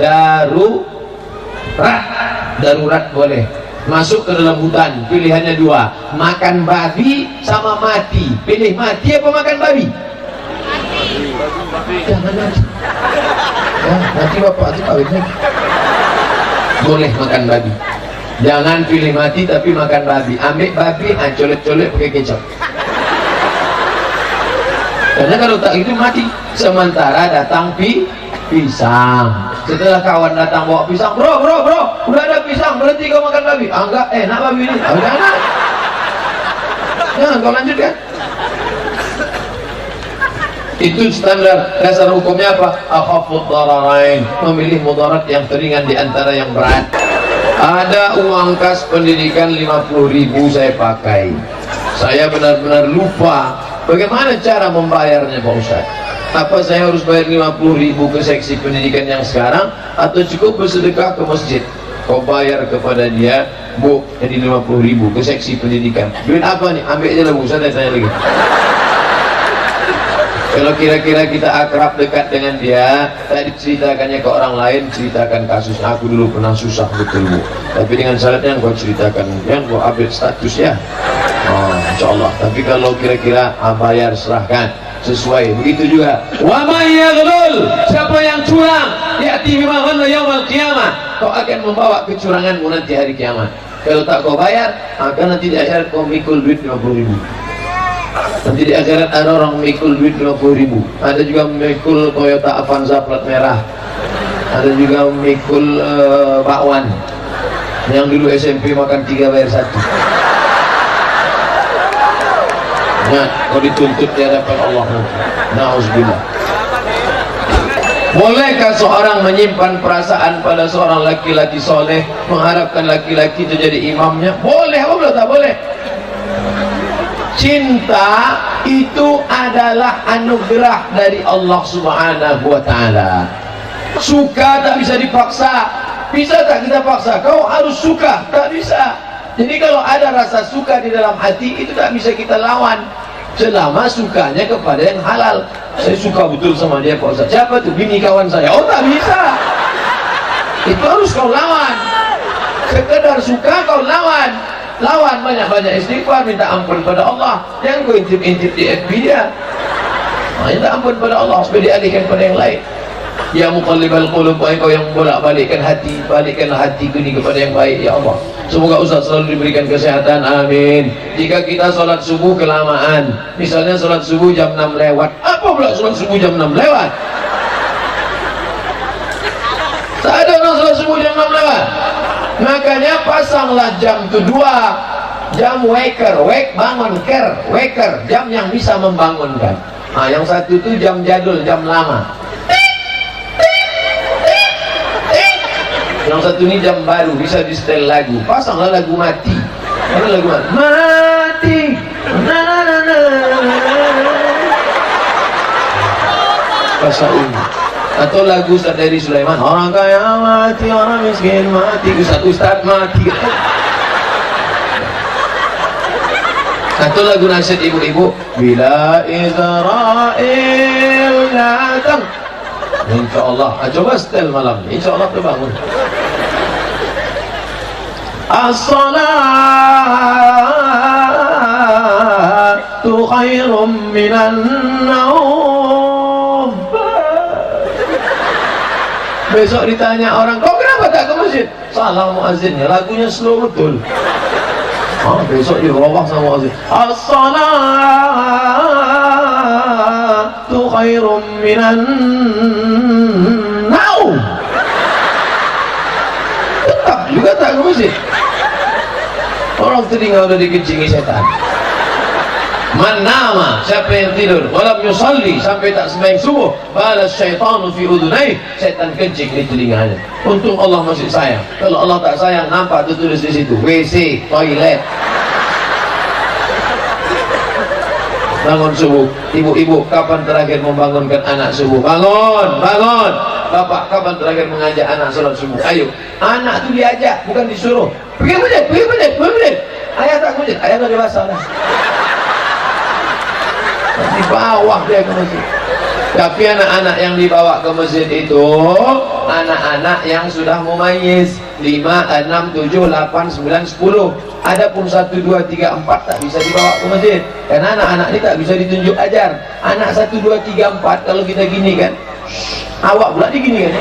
darurat boleh. Masuk ke dalam hutan, pilihannya dua, makan babi sama mati. Pilih mati apa makan babi? Mati. Jangan mati. Ya, mati bapak itu kawinnya. Boleh makan babi. Jangan pilih mati tapi makan babi. Ambil babi, colet-colet pakai kecap. Karena kalau tak itu mati. Sementara datang pisang. Setelah kawan datang bawa pisang, bro, udah ada pisang, berhenti kau makan babi. Enggak, enak babi ini. Jangan kau lanjutkan. Itu standar dasar hukumnya apa? Akhafud dararain, memilih mudarat yang ringan di antara yang berat. Ada uang kas pendidikan 50.000 saya pakai. Saya benar-benar lupa bagaimana cara membayarnya Pak Ustaz. Apa saya harus bayar 50.000 ke seksi pendidikan yang sekarang, atau cukup bersedekah ke masjid? Kau bayar kepada dia, Bu, jadi 50.000 ke seksi pendidikan. Duit apa nih? Ambil aja lah Bu, saya tanya lagi. Kalau kira-kira kita akrab dekat dengan dia, tak diceritakannya ke orang lain, ceritakan kasus aku dulu pernah susah betul Bu, tapi dengan syaratnya kau ceritakan, yang kau update status ya. Oh, insyaallah. Tapi kalau kira-kira bayar serahkan sesuai, begitu juga. Wa may yaghlul, siapa yang curang, ya'ti bima ghalla yaumil qiyamah, kau akan membawa kecuranganmu nanti hari kiamat. Kalau tak kau bayar, akan nanti di akhirat kau mikul duit 50.000. Nanti di akhirat ada orang mikul duit 50.000. Ada juga mikul Toyota Avanza plat merah. Ada juga mikul bakwan. Yang dulu SMP makan 3 bayar 1. Nah, kau dituntut di hadapan Allah. Nauzubillah. Bolehkah seorang menyimpan perasaan pada seorang laki-laki soleh, mengharapkan laki-laki itu jadi imamnya? Boleh, apa boleh tak boleh? Cinta itu adalah anugerah dari Allah Subhanahu wa ta'ala. Suka tak bisa dipaksa. Bisa tak kita paksa? Kau harus suka, tak bisa. Jadi kalau ada rasa suka di dalam hati, itu tak bisa kita lawan, selama sukanya kepada yang halal. Saya suka betul sama dia Pak Ustaz. Siapa tuh? Bini kawan saya. Oh, tak bisa. Itu harus kau lawan. Sekedar suka kau lawan. Lawan, banyak-banyak istighfar, minta ampun pada Allah. Jangan kau intip-intip di FB dia. Minta ampun pada Allah supaya dialihkan pada yang lain. Ya muqallibal qulub, kau yang bolak-balikkan hati, balikkanlah hatiku ini kepada yang baik ya Allah. Semoga Ustaz selalu diberikan kesehatan, amin. Jika kita sholat subuh kelamaan, misalnya sholat subuh jam 6 lewat, apa pula sholat subuh jam 6 lewat? Tak ada orang sholat subuh jam 6 lewat. Makanya pasanglah jam itu 2, jam waker, wake bangun, ker, waker, jam yang bisa membangunkan. Nah, yang satu itu jam jadul, jam lama. Yang satu ini jam baru, bisa di setel lagu. Pasanglah lagu mati. Mana lagu mati? Mati. Na na na na. Pasang ini. Atau lagu Ustaz dari Sulaiman. Orang kaya mati, orang miskin mati, Ustaz mati. Atau lagu nasihat ibu-ibu. Bila Israel datang. Insya Allah, coba setel malam ini, insya Allah terbangun. As-salatu khairum minan naum. Besok ditanya orang, kau kenapa tak ke masjid? Salah muazzinnya, lagunya slow betul. Besok di bawah sama muazzin. As-salatu khairum minan naum. Tetap juga tak ke masjid. Orang telinga udah dikencingi setan. Man nama, siapa yang tidur walam yusalli, sampai tak sembahyang subuh, balas syaitanu fi udunai, setan kencing di telinganya. Untung Allah masih sayang. Kalau Allah tak sayang, nampak tertulis di situ WC, toilet. Bangun subuh. Ibu-ibu, kapan terakhir membangunkan anak subuh? Bangun, bangun. Bapak, kapan terakhir mengajak anak sholat subuh? Ayo. Anak itu diajak, bukan disuruh. Pergi masjid, pergi masjid, pergi masjid. Ayah tak masjid, ayah tak dewasa dah. Di bawah dia ke masjid. Tapi anak-anak yang dibawa ke masjid itu anak-anak yang sudah mumayyiz, 5, 6, 7, 8, 9, 10. Adapun 1, 2, 3, 4 tak bisa dibawa ke masjid. Karena anak-anak ini tak bisa ditunjuk ajar. Anak 1, 2, 3, 4 kalau kita gini kan, awak pula digini kan.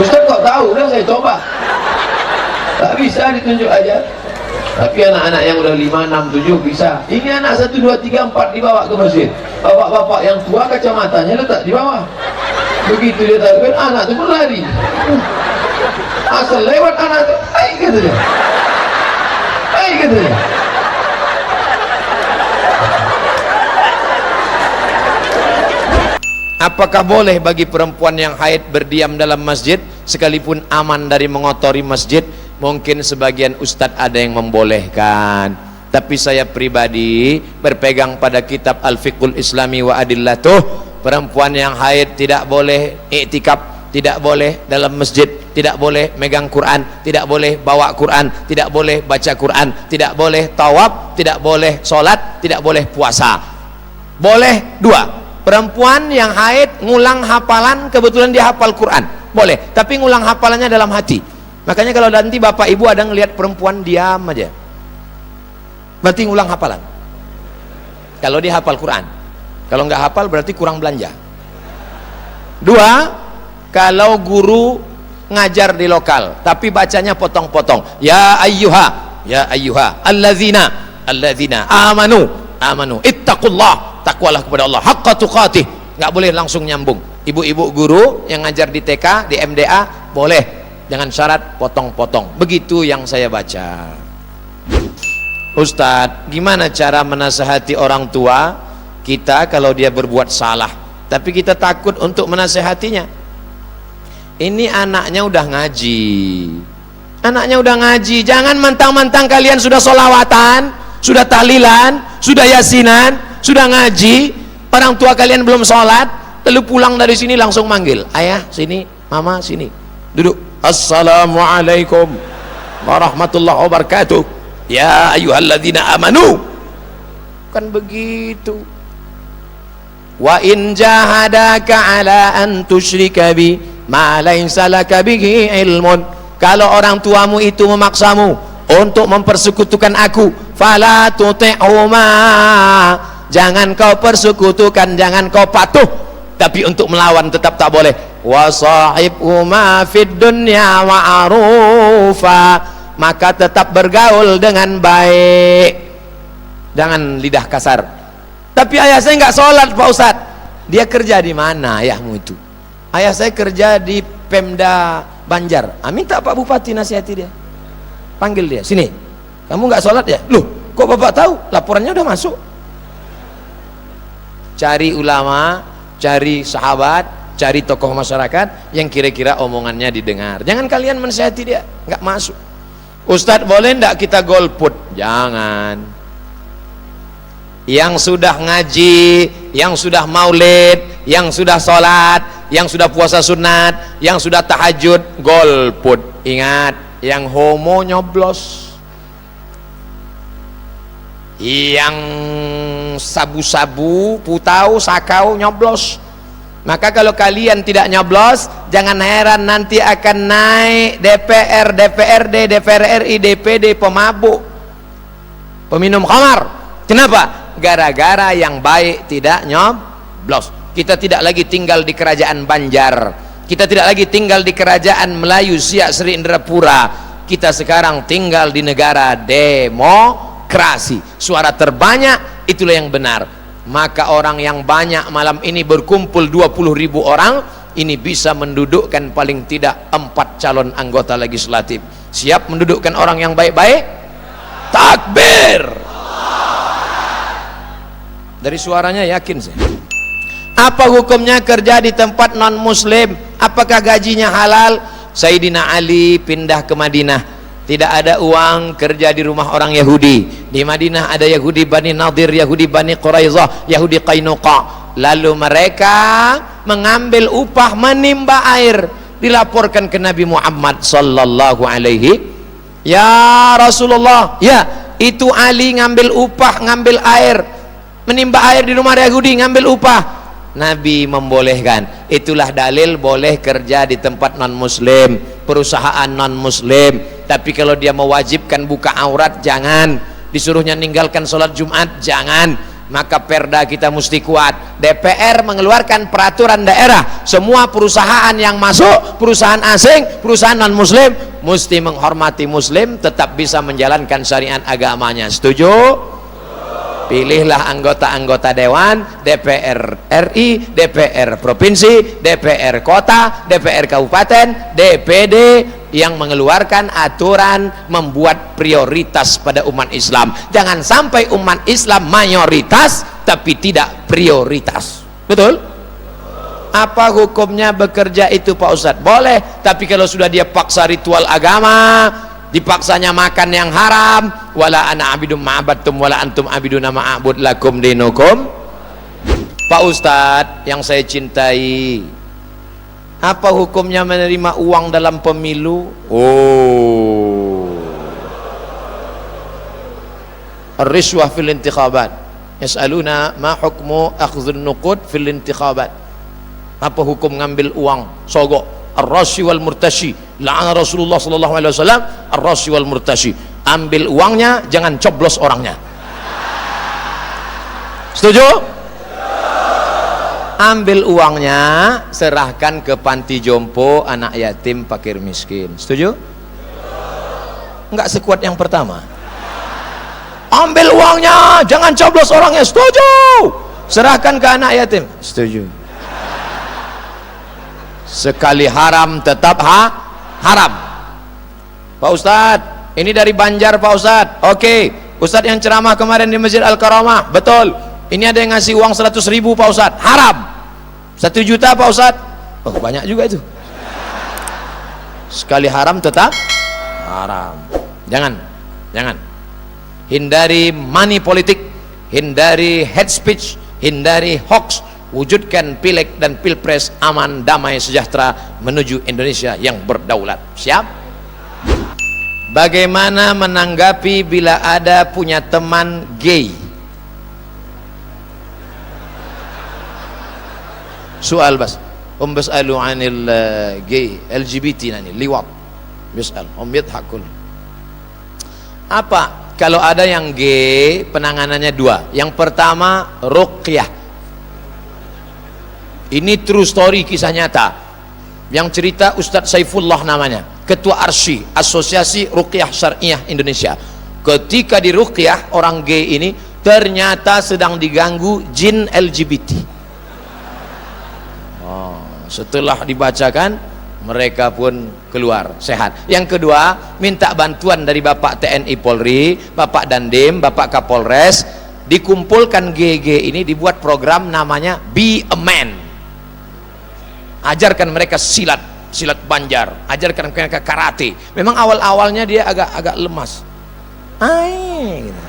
Ustaz kok tahu? Udah saya coba. Tak bisa ditunjuk ajar. Tapi anak-anak yang udah 5, 6, 7 bisa. Ini anak 1, 2, 3, 4 dibawa ke masjid. Bapak-bapak yang tua kacamatanya letak di bawah. Begitu dia tahu kan, anak itu pun lari. Asal lewat anak itu, hai katanya. Hai katanya. Apakah boleh bagi perempuan yang haid berdiam dalam masjid sekalipun aman dari mengotori masjid? Mungkin sebagian ustadz ada yang membolehkan, tapi saya pribadi berpegang pada kitab Al-Fiqhul Islami wa Adillatuh. Perempuan yang haid tidak boleh iktikaf tidak boleh dalam masjid, tidak boleh megang Quran, tidak boleh bawa Quran, tidak boleh baca Quran, tidak boleh tawaf, tidak boleh sholat, tidak boleh puasa. Boleh dua, perempuan yang haid ngulang hafalan, kebetulan dia hafal Quran, boleh, tapi ngulang hafalannya dalam hati. Makanya kalau nanti bapak ibu ada ngelihat perempuan diam aja, berarti ngulang hafalan. Kalau dia hafal Quran, kalau nggak hafal berarti kurang belanja. Dua, kalau guru ngajar di lokal tapi bacanya potong-potong, ya ayyuha alladzina amanu ittaqullah, takwalah kepada Allah haqqa tuqatih, nggak boleh langsung nyambung. Ibu-ibu guru yang ngajar di TK, di MDA boleh, dengan syarat potong-potong. Begitu yang saya baca. Ustadz, gimana cara menasehati orang tua kita kalau dia berbuat salah tapi kita takut untuk menasehatinya? Ini anaknya udah ngaji, jangan mentang-mentang kalian sudah sholawatan, sudah tahlilan, sudah yasinan, sudah ngaji, orang tua kalian belum sholat, lalu pulang dari sini langsung manggil, ayah sini, mama sini, duduk, assalamualaikum warahmatullahi wabarakatuh, ya ayyuhalladzina amanu. Kan begitu. Wa in jahadaka ala an tusyrika bi ma laysa laka bihi ilmun. Kalau orang tuamu itu memaksamu untuk mempersekutukan aku, fala tuti'huma, jangan kau persekutukan, jangan kau patuh. Tapi untuk melawan tetap tak boleh. Wa sahibhuma fid dunya ma'rufa, maka tetap bergaul dengan baik, jangan lidah kasar. Tapi ayah saya nggak sholat Pak Ustadz. Dia kerja di mana ayahmu itu? Ayah saya kerja di Pemda Banjar. Minta Pak Bupati nasihati dia, panggil dia sini, kamu nggak sholat ya? Loh kok bapak tahu? Laporannya udah masuk. Cari ulama, cari sahabat, cari tokoh masyarakat yang kira-kira omongannya didengar. Jangan kalian menasihati dia, nggak masuk. Ustadz boleh ndak kita golput? Jangan. Yang sudah ngaji, yang sudah maulid, yang sudah sholat, yang sudah puasa sunat, yang sudah tahajud, golput. Ingat, yang homo nyoblos, yang sabu-sabu, putau, sakau nyoblos. Maka kalau kalian tidak nyoblos, jangan heran nanti akan naik DPR, DPRD, DPR RI, DPD, pemabuk, peminum khamar. Kenapa? Gara-gara yang baik tidak nyoblos. Kita tidak lagi tinggal di kerajaan Banjar, kita tidak lagi tinggal di kerajaan Melayu Siak Sri Indrapura. Kita sekarang tinggal di negara demokrasi. Suara terbanyak itulah yang benar. Maka orang yang banyak malam ini berkumpul 20.000 orang, ini bisa mendudukkan paling tidak 4 calon anggota legislatif. Siap mendudukkan orang yang baik-baik? Takbir. Dari suaranya yakin saya. Apa hukumnya kerja di tempat non muslim? Apakah gajinya halal? Sayyidina Ali pindah ke Madinah, tidak ada uang, kerja di rumah orang Yahudi. Di Madinah ada Yahudi Bani Nadir, Yahudi Bani Quraizah, Yahudi Qainuqa. Lalu mereka mengambil upah menimba air, dilaporkan ke Nabi Muhammad sallallahu alaihi. Ya Rasulullah, ya itu Ali ngambil upah, ngambil air, menimba air di rumah Yahudi, ngambil upah. Nabi membolehkan. Itulah dalil boleh kerja di tempat non muslim, perusahaan non muslim. Tapi kalau dia mewajibkan buka aurat, jangan. Disuruhnya ninggalkan sholat Jumat, jangan. Maka perda kita mesti kuat. DPR mengeluarkan peraturan daerah, semua perusahaan yang masuk, perusahaan asing, perusahaan non muslim, mesti menghormati muslim, tetap bisa menjalankan syariat agamanya. Setuju? Pilihlah anggota-anggota dewan, DPR RI, DPR provinsi, DPR kota, DPR kabupaten, DPD yang mengeluarkan aturan, membuat prioritas pada umat Islam. Jangan sampai umat Islam mayoritas tapi tidak prioritas. Betul? Apa hukumnya bekerja itu Pak Ustadz? Boleh, tapi kalau sudah dia paksa ritual agama, dipaksanya makan yang haram, wala ana abidum ma'abattum wala antum abiduna ma'abud lakum dinukum. Pak Ustadz yang saya cintai, Apa hukumnya menerima uang dalam pemilu? Oh, ar-rishwah fil intikhabat. Yas'aluna ma hukmu akhdhun nuqud fil intikhabat. Apa hukum ngambil uang sogok? Ar-rashi wal murtashi. La'ana Rasulullah sallallahu alaihi wasallam ar-rashi wal murtashi. Ambil uangnya, jangan coblos orangnya. Setuju? Ambil uangnya, serahkan ke panti jompo, anak yatim, fakir miskin. Setuju? Enggak sekuat yang pertama. Ambil uangnya, jangan coblos orangnya. Setuju? Serahkan ke anak yatim. Setuju? Sekali haram tetap haram. Pak Ustadz, ini dari Banjar Pak Ustadz. Oke, Ustadz yang ceramah kemarin di Masjid Al-Karamah, betul. Ini ada yang ngasih uang 100.000 Pak Ustadz, haram. 1 juta Pak Ustadz, oh banyak juga itu. Sekali haram tetap haram. Jangan. Hindari money politik, hindari hate speech, hindari hoax. Wujudkan pileg dan pilpres aman, damai, sejahtera menuju Indonesia yang berdaulat. Siap? Bagaimana menanggapi bila ada punya teman gay? Soal bas. Bas'alu 'anil gay, LGBT nani, liwat. Bas'al, yadhakun. Apa? Kalau ada yang gay, penanganannya 2. Yang pertama, ruqyah. Ini true story, kisah nyata. Yang cerita Ustadz Saifullah namanya, Ketua Arsi, Asosiasi Ruqyah Syariah Indonesia. Ketika di ruqyah, orang gay ini ternyata sedang diganggu jin LGBT. Setelah dibacakan, mereka pun keluar sehat. Yang kedua, minta bantuan dari Bapak TNI Polri, Bapak Dandim, Bapak Kapolres. Dikumpulkan GG ini, dibuat program namanya Be a Man. Ajarkan mereka silat Banjar, ajarkan mereka karate. Memang awal-awalnya dia agak lemas, gitu.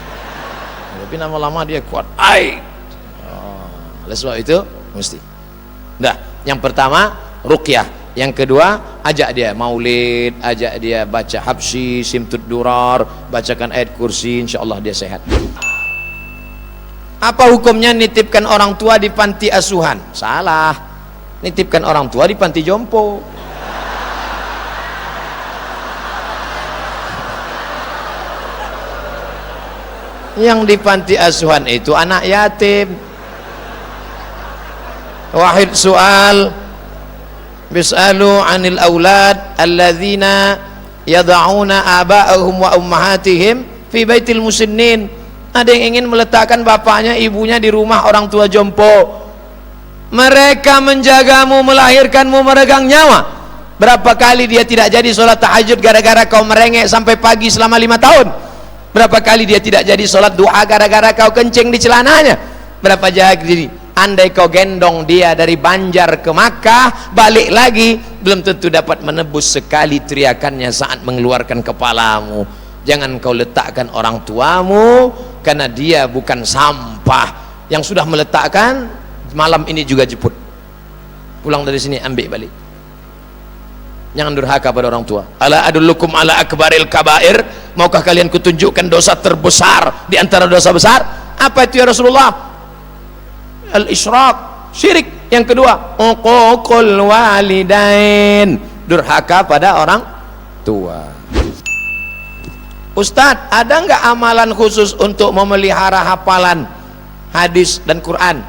Tapi lama-lama dia kuat. Oleh sebab itu mesti. Nah, yang pertama ruqyah, yang kedua ajak dia maulid, ajak dia baca habsyi, simtud durar, bacakan ayat kursi, insyaallah dia sehat. Apa hukumnya nitipkan orang tua di panti asuhan? Salah. Nitipkan orang tua di panti jompo. Yang di panti asuhan itu anak yatim. Wahid soal, bis'alu 'anil aulad alladzina yad'una aba'ahum wa ummahatihim fi baitil musinnin. Ada yang ingin meletakkan bapaknya, ibunya di rumah orang tua jompo. Mereka menjagamu, melahirkanmu, meregang nyawa. Berapa kali dia tidak jadi sholat tahajud gara-gara kau merengek sampai pagi selama 5 tahun? Berapa kali dia tidak jadi sholat duha gara-gara kau kencing di celananya? Berapa jadi? Andai kau gendong dia dari Banjar ke Makkah, balik lagi, belum tentu dapat menebus sekali teriakannya saat mengeluarkan kepalamu. Jangan kau letakkan orang tuamu, karena dia bukan sampah. Yang sudah meletakkan, malam ini juga jemput. Pulang dari sini ambil balik. Jangan durhaka pada orang tua. Ala adullukum ala akbaril kabair. Maukah kalian kutunjukkan dosa terbesar di antara dosa besar? Apa itu ya Rasulullah? Al-isyrak, syirik. Yang kedua, uququl walidain, durhaka pada orang tua. Ustadz, ada nggak amalan khusus untuk memelihara hafalan hadis dan Quran?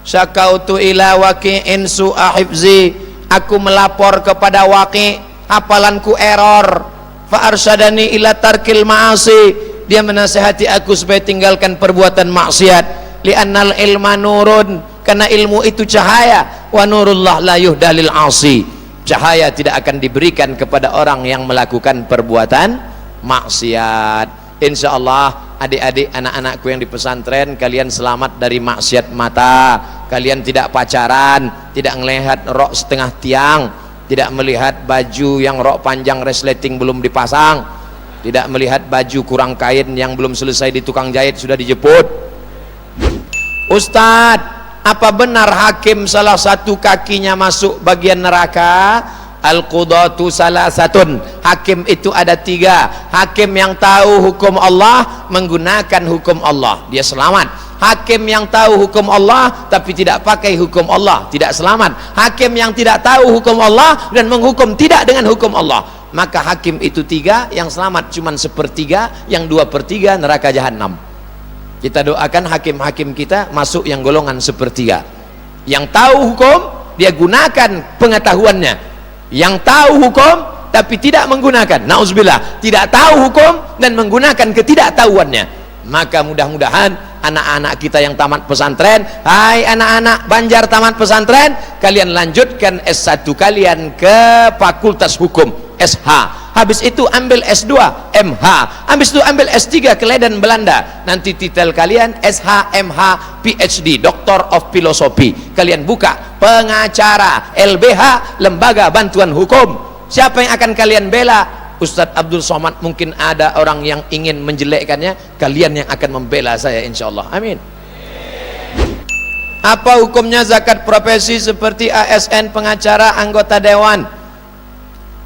Syakautu ila waqi'in su'a hifzi, aku melapor kepada Waqi', hafalanku error. Fa arsyadani ila tarkil ma'asi, dia menasihati aku supaya tinggalkan perbuatan maksiat. Li'annal ilma nurun, karena ilmu itu cahaya. Wa nurullah la yuhda lil 'asi, cahaya tidak akan diberikan kepada orang yang melakukan perbuatan maksiat. Insyaallah adik-adik, anak-anakku yang di pesantren, kalian selamat dari maksiat mata. Kalian tidak pacaran, tidak melihat rok setengah tiang, tidak melihat baju yang rok panjang resleting belum dipasang, tidak melihat baju kurang kain yang belum selesai di tukang jahit sudah dijemput. Ustadz, Apa benar hakim salah satu kakinya masuk bagian neraka? Al-qudatu salasatun. Hakim itu ada 3. Hakim yang tahu hukum Allah, menggunakan hukum Allah, dia selamat. Hakim yang tahu hukum Allah tapi tidak pakai hukum Allah, tidak selamat. Hakim yang tidak tahu hukum Allah dan menghukum tidak dengan hukum Allah, maka hakim itu 3, yang selamat cuma 1/3, yang 2/3 neraka jahanam. Kita doakan hakim-hakim kita masuk yang golongan 1/3. Yang tahu hukum, dia gunakan pengetahuannya. Yang tahu hukum tapi tidak menggunakan, nauzubillah, tidak tahu hukum dan menggunakan ketidaktahuannya. Maka mudah-mudahan anak-anak kita yang tamat pesantren, hai anak-anak Banjar tamat pesantren, kalian lanjutkan S1 kalian ke Fakultas Hukum, SH. Habis itu ambil S2, MH. Habis itu ambil S3 ke Leiden, Belanda. Nanti titel kalian SH, MH, PhD, Doctor of Philosophy. Kalian buka pengacara, LBH, Lembaga Bantuan Hukum. Siapa yang akan kalian bela? Ustadz Abdul Somad, mungkin ada orang yang ingin menjelekkannya, kalian yang akan membela saya insyaallah. Amin. Apa hukumnya zakat profesi seperti ASN, pengacara, anggota dewan?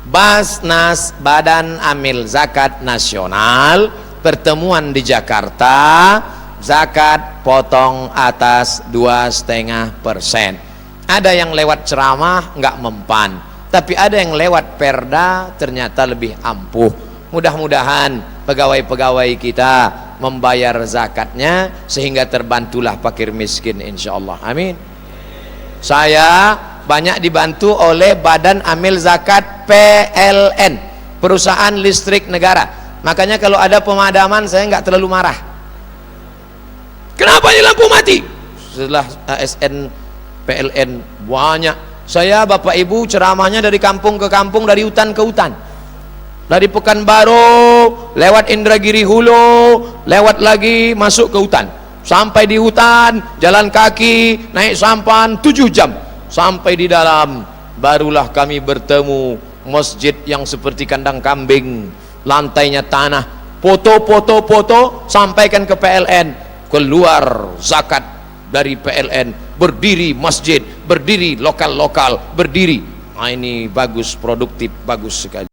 Basnas, Badan Amil Zakat Nasional, pertemuan di Jakarta, zakat potong atas 2,5%. Ada yang lewat ceramah nggak mempan, tapi ada yang lewat perda ternyata lebih ampuh. Mudah-mudahan pegawai-pegawai kita membayar zakatnya sehingga terbantulah fakir miskin insyaallah. Amin. Saya banyak dibantu oleh Badan Amil Zakat PLN, perusahaan listrik negara. Makanya kalau ada pemadaman saya nggak terlalu marah. Kenapa ini lampu mati? Setelah ASN PLN banyak. Saya Bapak Ibu ceramahnya dari kampung ke kampung, dari hutan ke hutan, dari Pekanbaru lewat Indragiri Hulu, lewat lagi masuk ke hutan, sampai di hutan jalan kaki naik sampan 7 jam. Sampai di dalam barulah kami bertemu masjid yang seperti kandang kambing, lantainya tanah, foto, sampaikan ke PLN, keluar zakat dari PLN, berdiri masjid, berdiri lokal-lokal, berdiri. Nah, ini bagus, produktif, bagus sekali.